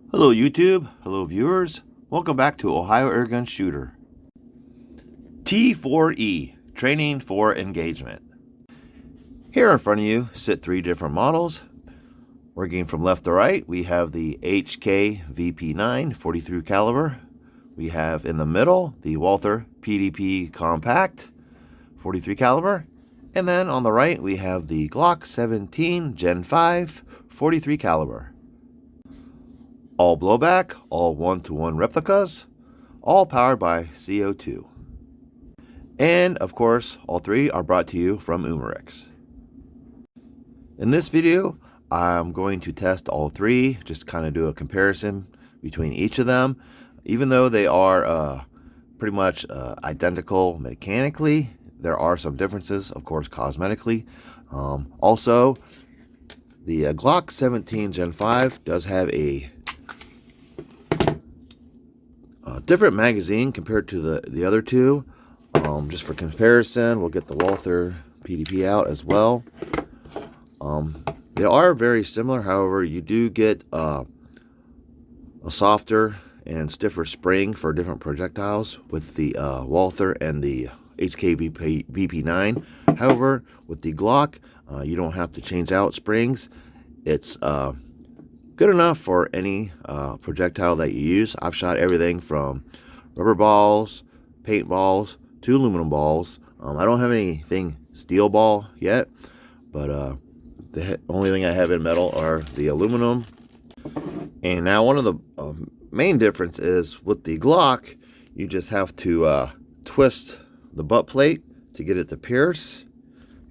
Hello YouTube, hello viewers, welcome back to Ohio Airgun Shooter. T4E, Training for Engagement. Here in front of you sit three different models. Working from left to right, we have the HK VP9 43 caliber. We have in the middle the Walther PDP Compact 43 caliber. And then on the right we have the Glock 17 Gen 5 43 caliber. All blowback, all one-to-one replicas, all powered by CO2. And of course, all three are brought to you from Umarex. In this video, I'm going to test all three, just kind of do a comparison between each of them. Even though they are pretty much identical mechanically, there are some differences, of course, cosmetically. Also, the Glock 17 Gen 5 does have a different magazine compared to the other two. Just for comparison, we'll get the Walther PDP out as well. They are very similar, however, you do get a softer and stiffer spring for different projectiles with the Walther and the HK VP9. However, with the Glock, you don't have to change out springs. It's good enough for any projectile that you use. I've shot everything from rubber balls, paint balls, to aluminum balls. I don't have anything steel ball yet, but the only thing I have in metal are the aluminum. And now one of the main difference is with the Glock, you just have to twist the butt plate to get it to pierce.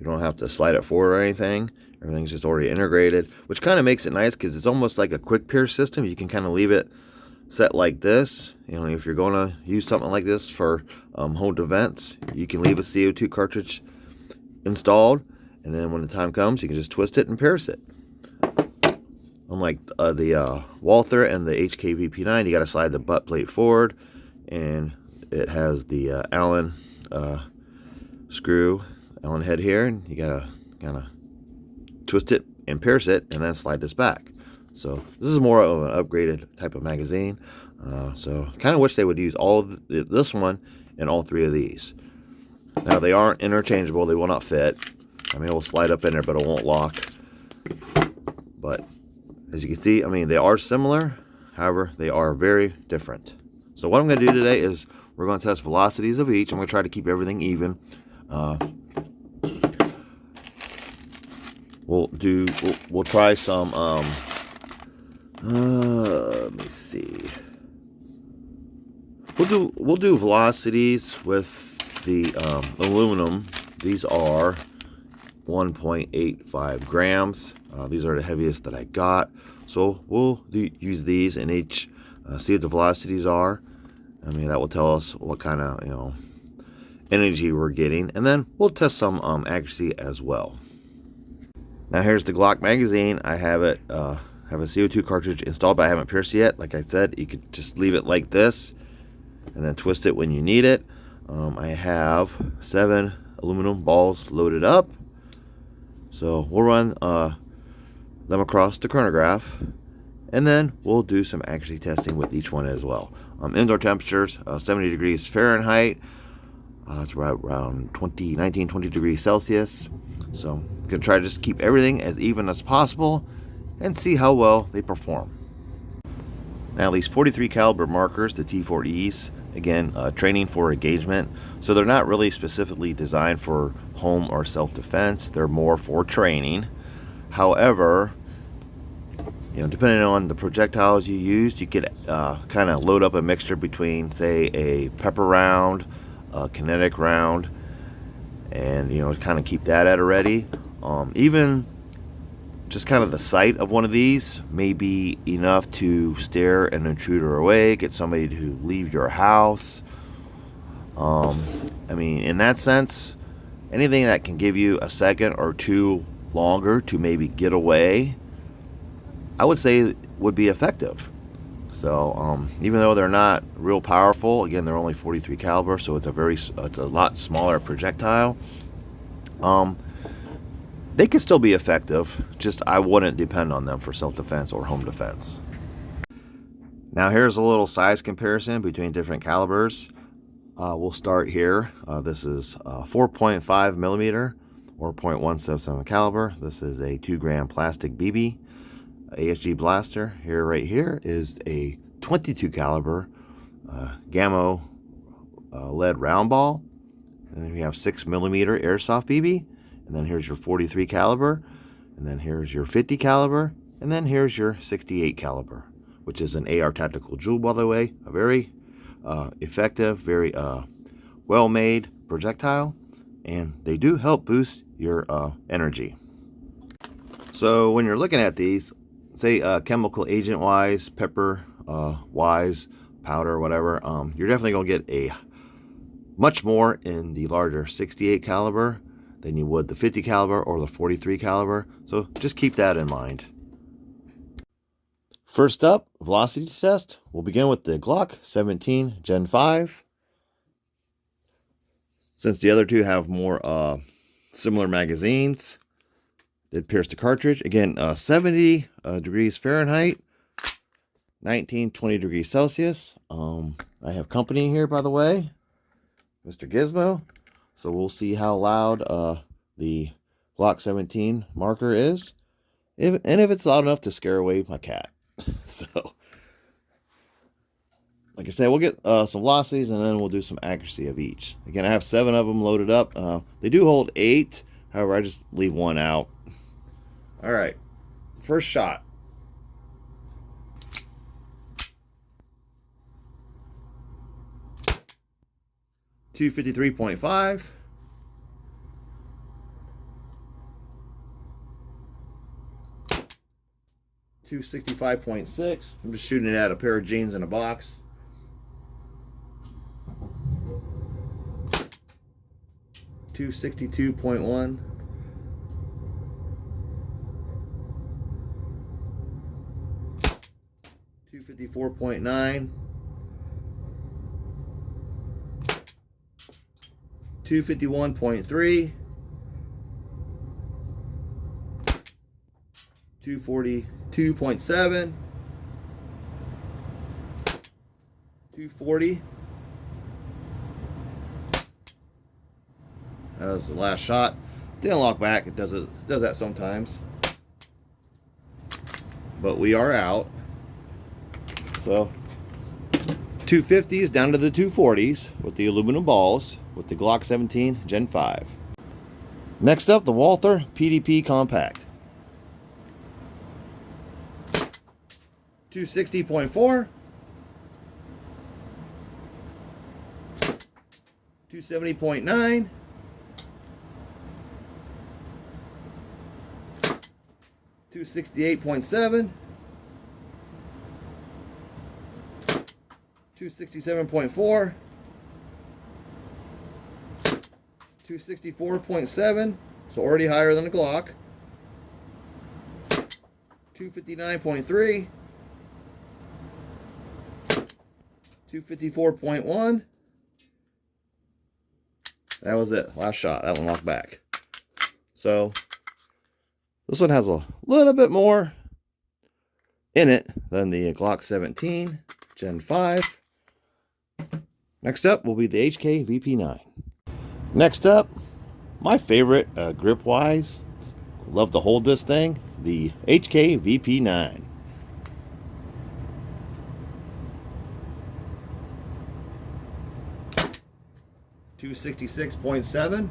You don't have to slide it forward or anything. Everything's just already integrated, which kind of makes it nice because it's almost like a quick pierce system. You can kind of leave it set like this. You know, if you're going to use something like this for home defense, you can leave a CO2 cartridge installed, and then when the time comes, you can just twist it and pierce it. Unlike the Walther and the HK VP9, you got to slide the butt plate forward, and it has the Allen screw, Allen head here, and you got to kind of twist it and pierce it and then slide this back. So this is more of an upgraded type of magazine. So kind of wish they would use all of this one and all three of these. Now they aren't interchangeable, they will not fit. I mean, it will slide up in there, but it won't lock. But as you can see, I mean, they are similar, however they are very different. So what I'm going to do today is we're going to test velocities of each. I'm going to try to keep everything even. We'll try some let me see. We'll do velocities with the aluminum. These are 1.85 grams. These are the heaviest that I got. So we'll use these in each, see what the velocities are. I mean, that will tell us what kind of, energy we're getting. And then we'll test some accuracy as well. Now here's the Glock magazine. I have it have a CO2 cartridge installed, but I haven't pierced it yet. Like I said, you could just leave it like this and then twist it when you need it. I have 7 aluminum balls loaded up, so we'll run them across the chronograph, and then we'll do some accuracy testing with each one as well. Indoor temperatures 70 degrees Fahrenheit. It's around 19, 20 degrees Celsius. So I'm going to try to just keep everything as even as possible and see how well they perform. Now these 43 caliber markers, the T4Es, again, training for engagement. So they're not really specifically designed for home or self-defense. They're more for training. However, depending on the projectiles you used, you could kind of load up a mixture between, say, a pepper round, a kinetic round, and kind of keep that at a ready. Even just kind of the sight of one of these may be enough to scare an intruder away, get somebody to leave your house. I mean, in that sense, anything that can give you a second or two longer to maybe get away, I would say would be effective. So even though they're not real powerful, again, they're only 43 caliber, so it's a lot smaller projectile. They can still be effective, just I wouldn't depend on them for self-defense or home defense. Now here's a little size comparison between different calibers. We'll start here. This is 4.5 millimeter or .177 caliber. This is a 2 gram plastic BB ASG blaster. Right here is a 22 caliber Gamma lead round ball. And then we have 6 millimeter airsoft BB. And then here's your 43 caliber. And then here's your 50 caliber. And then here's your 68 caliber, which is an AR tactical jewel, by the way. A very effective, very well-made projectile, and they do help boost your energy. So when you're looking at these, say chemical agent wise, pepper wise, powder, whatever, you're definitely going to get a much more in the larger 68 caliber than you would the 50 caliber or the 43 caliber. So just keep that in mind. First up, velocity test. We'll begin with the Glock 17 Gen 5. Since the other two have more similar magazines, did pierce the cartridge. Again, 70 degrees Fahrenheit, 19-20 degrees Celsius. I have company here, by the way, Mr. Gizmo. So we'll see how loud the Glock 17 marker is, and if it's loud enough to scare away my cat. So, like I said, we'll get some velocities and then we'll do some accuracy of each. Again, I have 7 of them loaded up. They do hold 8. However, I just leave 1 out. All right, first shot. .253.5. 265.6. I'm just shooting it at a pair of jeans in a box. .262.1. 254.9. 251.3. 242.7, 240. That was the last shot. Didn't lock back. It does that sometimes. But we are out. So 250s down to the 240s with the aluminum balls with the Glock 17 Gen 5. Next up, the Walther PDP Compact. 260.4, 270.9, 268.7, 267.4, 264.7, so already higher than the Glock, 259.3, 254.1. That was it. Last shot. That one locked back. So this one has a little bit more in it than the Glock 17 Gen 5. Next up will be the HK VP9. Next up, my favorite grip-wise, love to hold this thing, the HK VP9. 266.7,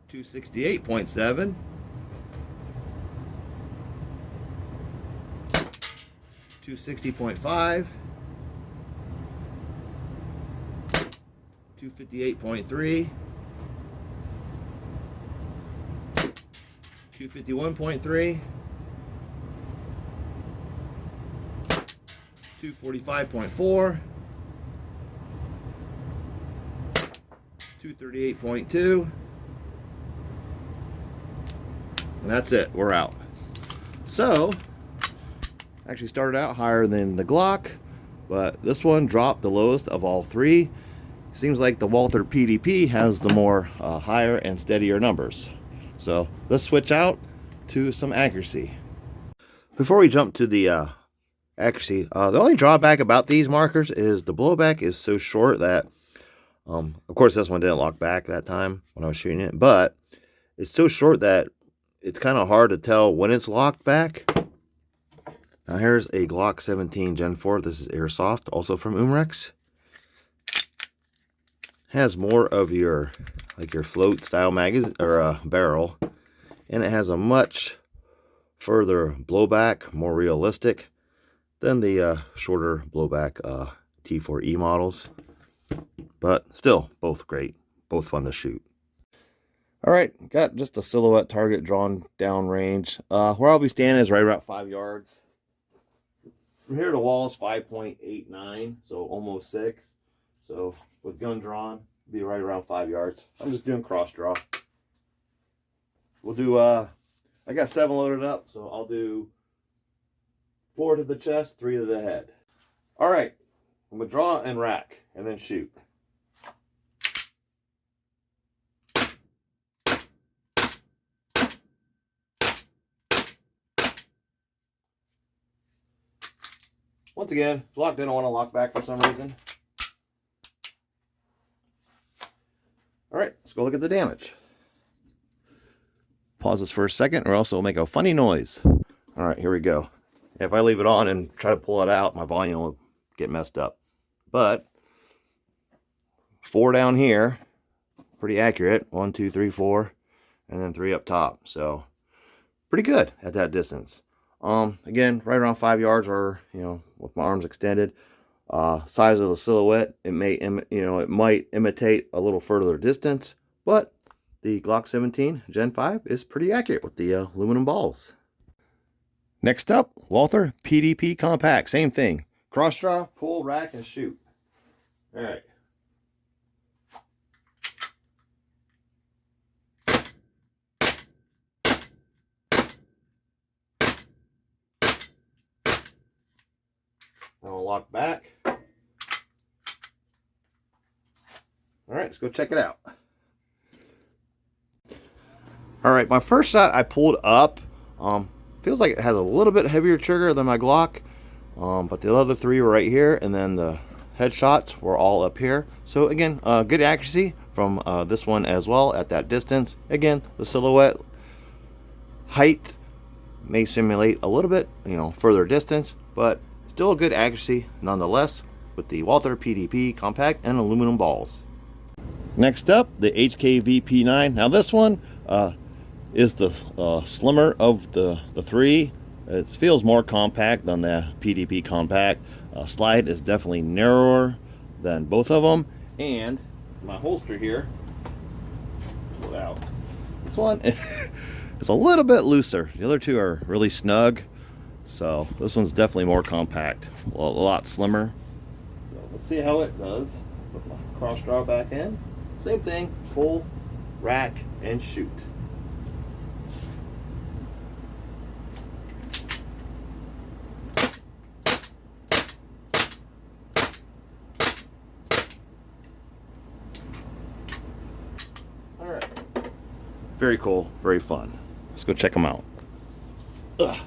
268.7, 260.5, 258.3, 251.3, 245.4, 238.2, and that's it. We're out. So, actually started out higher than the Glock, but this one dropped the lowest of all three. Seems like the Walther PDP has the more higher and steadier numbers. So let's switch out to some accuracy. Before we jump to the accuracy, the only drawback about these markers is the blowback is so short that, of course, this one didn't lock back that time when I was shooting it, but it's so short that it's kind of hard to tell when it's locked back. Now here's a Glock 17 Gen 4. This is airsoft, also from Umarex. Has more of your float style magazine or barrel, and it has a much further blowback, more realistic than the shorter blowback T4E models. But still, both great, both fun to shoot. All right, got just a silhouette target drawn down range. Where I'll be standing is right about 5 yards. From here to wall is 5.89, so almost 6. So with gun drawn, be right around 5 yards. I'm just doing cross draw. We'll do, I got 7 loaded up, so I'll do 4 to the chest, 3 to the head. All right, I'm gonna draw and rack, and then shoot. Once again, Glock didn't want to lock back for some reason. All right, let's go look at the damage. Pause this for a second, or else it'll make a funny noise. All right, here we go. If I leave it on and try to pull it out, my volume will get messed up. But 4 down here, pretty accurate. 1, 2, 3, 4, and then 3 up top. So pretty good at that distance. Again, right around 5 yards, or with my arms extended. Size of the silhouette, it might imitate a little further distance, but the Glock 17 Gen 5 is pretty accurate with the aluminum balls. Next up, Walther PDP Compact, same thing. Cross draw, pull, rack, and shoot. All right. I'll lock back. All right, let's go check it out. All right, my first shot I pulled up. Feels like it has a little bit heavier trigger than my Glock, but the other 3 were right here, and then the headshots were all up here. So again, good accuracy from this one as well at that distance. Again, the silhouette height may simulate a little bit, further distance, but still a good accuracy nonetheless with the Walther PDP Compact and aluminum balls. Next up, the HKVP9. Now this one is the slimmer of the 3. It feels more compact than the PDP Compact. Slide is definitely narrower than both of them. And my holster here, pull it out. This one is a little bit looser. The other 2 are really snug. So this one's definitely more compact, a lot slimmer. So let's see how it does. Put my cross draw back in. Same thing, pull, rack, and shoot. All right. Very cool, very fun. Let's go check them out. Ugh.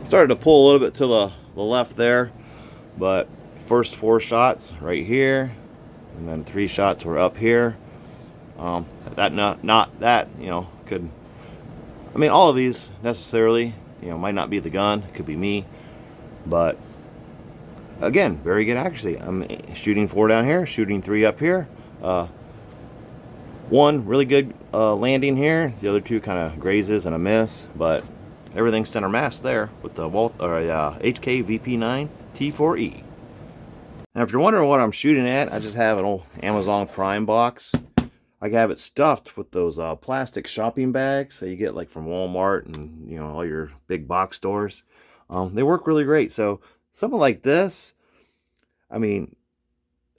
Started to pull a little bit to the left there, but first 4 shots right here, and then 3 shots were up here. That not that could. I mean, all of these necessarily might not be the gun. It could be me, but again, very good accuracy. I'm shooting 4 down here, shooting 3 up here. 1 really good landing here. The other 2 kind of grazes and a miss, but everything's center mass there with the HK VP9 T4E. Now, if you're wondering what I'm shooting at, I just have an old Amazon Prime box. I have it stuffed with those plastic shopping bags that you get like from Walmart and all your big box stores. They work really great. So something like this, I mean,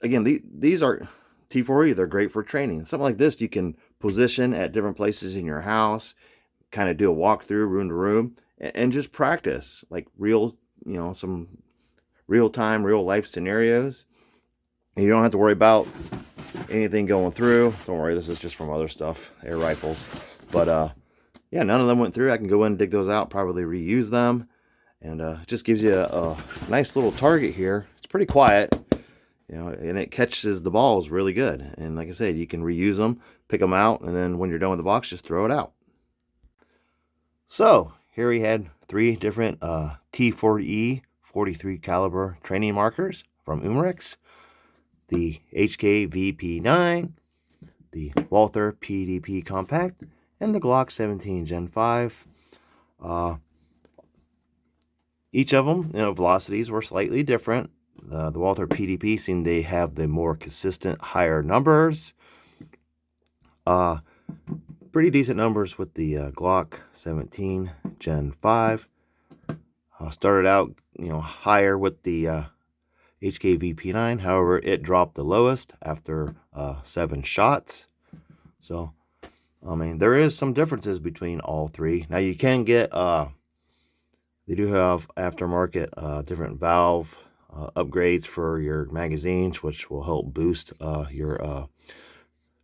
again, these are T4E. They're great for training. Something like this you can position at different places in your house, kind of do a walkthrough room to room, and just practice like real, some real time, real life scenarios. And you don't have to worry about anything going through. Don't worry, this is just from other stuff, air rifles. But yeah, none of them went through. I can go in and dig those out, probably reuse them. And it just gives you a nice little target here. It's pretty quiet, you know, and it catches the balls really good. And like I said, you can reuse them, pick them out, and then when you're done with the box, just throw it out. So here we had 3 different T4E 43 caliber training markers from Umarex, the HKVP9, the Walther PDP Compact, and the Glock 17 Gen 5. Each of them, you know, velocities were slightly different. The Walther PDP seemed they have the more consistent higher numbers. Pretty decent numbers with the Glock 17 Gen 5. Started out, you know, higher with the HKVP9. However, it dropped the lowest after 7 shots. So, I mean, there is some differences between all 3. Now, you can get, they do have aftermarket different valve upgrades for your magazines, which will help boost your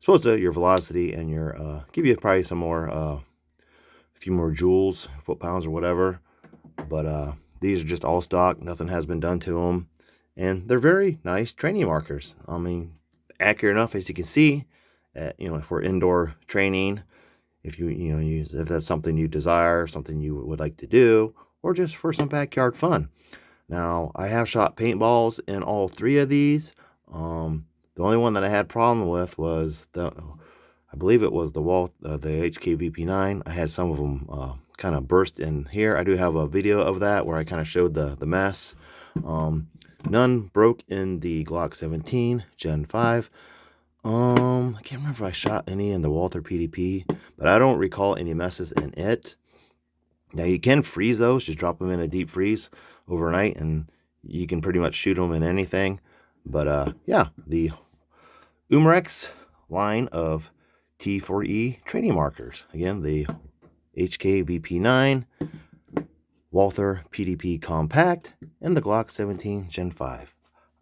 your velocity and your give you probably some more a few more joules, foot-pounds or whatever. But these are just all stock. Nothing has been done to them, and they're very nice training markers. I mean, accurate enough, as you can see. You know, if we're indoor training, if if that's something you desire, something you would like to do, or just for some backyard fun. Now, I have shot paintballs in all 3 of these. The only one that I had problem with was I believe it was the HKVP9. I had some of them kind of burst in here. I do have a video of that where I kind of showed the mess. None broke in the Glock 17 Gen 5. I can't remember if I shot any in the Walther PDP, but I don't recall any messes in it. Now, you can freeze those. Just drop them in a deep freeze overnight, and you can pretty much shoot them in anything. But yeah, the Umarex line of T4E training markers. Again, the HKVP9, Walther PDP Compact, and the Glock 17 Gen 5.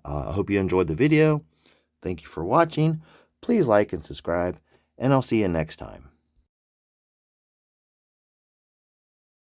I hope you enjoyed the video. Thank you for watching. Please like and subscribe, and I'll see you next time.